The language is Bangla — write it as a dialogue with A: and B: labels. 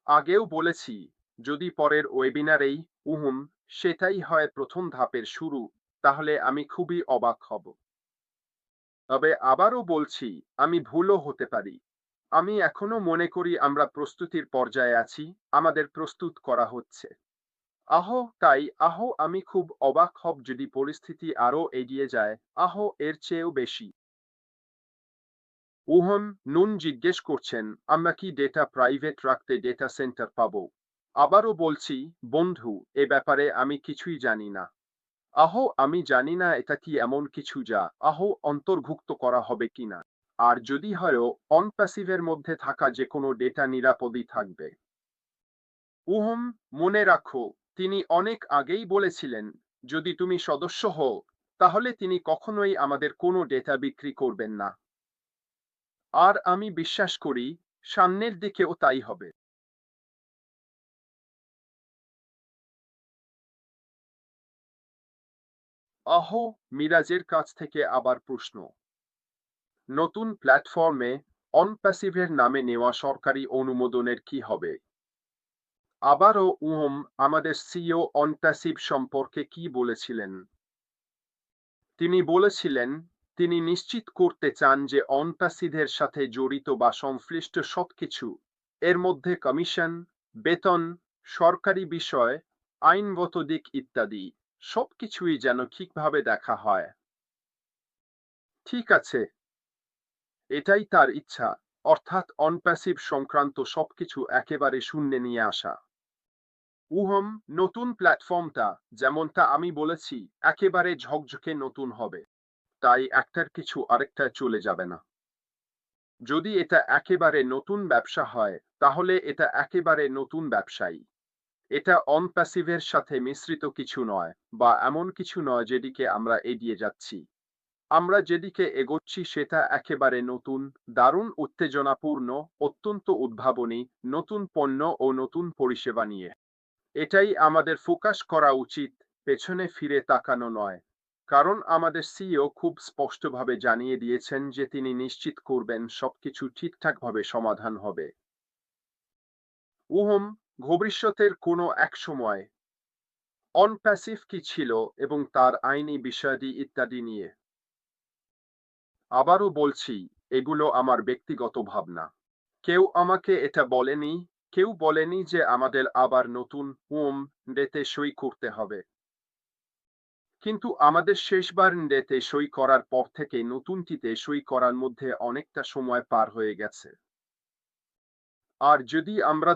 A: আগেও বলেছি, যদি পরের ওয়েবিনারেই সেটাই হয় প্রথম ধাপের শুরু, তাহলে আমি খুবই অবাক হব। তবে আবারও বলছি, আমি ভুলও হতে পারি। আমি এখনো মনে করি আমরা প্রস্তুতির পর্যায়ে আছি, আমাদের প্রস্তুত করা হচ্ছে। আমি খুব অবাক হব যদি পরিস্থিতি আরো এগিয়ে যায়, এর চেয়েও বেশি। উহম নুন জিজ্ঞেস করছেন, আমরা কি ডেটা প্রাইভেট রাখতে ডেটা সেন্টার পাবো? আবারও বলছি, বন্ধু, এ ব্যাপারে আমি কিছুই জানি না। আমি জানি না এটা কি এমন কিছু যা অন্তর্ভুক্ত করা হবে কিনা। আর যদি হয়ও, অন প্যাসিভের মধ্যে থাকা যে কোনো ডেটা নিরাপদই থাকবে। উহম মনে রাখো, তিনি অনেক আগেই বলেছিলেন, যদি তুমি সদস্য হও, তাহলে তিনি কখনোই আমাদের কোনো ডেটা বিক্রি করবেন না। আর আমি বিশ্বাস করি, সামনের দিকেও তাই হবে। আহ মিরাজের কাছ থেকে আবার প্রশ্ন। নতুন প্ল্যাটফর্মে অন প্যাসিভের নামে নেওয়া সরকারি অনুমোদনের কি হবে? আবারও আমাদের সিইও অন প্যাসিভ সম্পর্কে কি বলেছিলেন? তিনি বলেছিলেন, তিনি নিশ্চিত করতে চান যে অন প্যাসিভের সাথে জড়িত বা সংশ্লিষ্ট সবকিছু, এর মধ্যে কমিশন, বেতন, সরকারি বিষয়, আইনগত দিক ইত্যাদি, সবকিছুই যেন ঠিকভাবে দেখা হয়। ঠিক আছে, এটাই তার ইচ্ছা, অর্থাৎ অনপ্যাসিভ সংক্রান্ত সবকিছু একেবারে শূন্যে নিয়ে আসা। নতুন প্ল্যাটফর্মটা, যেমনটা আমি বলেছি, একেবারে ঝকঝকে নতুন হবে। তাই একটার কিছু আরেকটায় চলে যাবে না। যদি এটা একেবারে নতুন ব্যবসা হয়, তাহলে এটা একেবারে নতুন ব্যবসায়ী। এটা অন প্যাসিভের সাথে মিশ্রিত কিছু নয়, বা এমন কিছু নয় যেদিকে আমরা এগিয়ে যাচ্ছি। আমরা যেদিকে এগোচ্ছি সেটা একেবারে নতুন, দারুণ উত্তেজনাপূর্ণ, অত্যন্ত উদ্ভাবনী, নতুন পণ্য ও নতুন পরিষেবা নিয়ে। এটাই আমাদের ফোকাস করা উচিত, পেছনে ফিরে তাকানো নয়। কারণ আমাদের সিইও খুব স্পষ্টভাবে জানিয়ে দিয়েছেন যে তিনি নিশ্চিত করবেন সবকিছু ঠিকঠাকভাবে সমাধান হবে। উহম ভবিষ্যতের কোনো এক সময় অন প্যাসিভ কি ছিল এবং তার আইনি বিষয়াদি ইত্যাদি নিয়ে। আবারও বলছি, এগুলো আমার ব্যক্তিগত ভাবনা। কেউ আমাকে এটা বলেনি, কেউ বলেনি যে আমাদের আবার নতুন ডেতে সই করতে হবে। কিন্তু আমাদের শেষবার ডেতে সই করার পর থেকে নতুনটিতে সই করার মধ্যে অনেকটা সময় পার হয়ে গেছে। আর যদি আমরা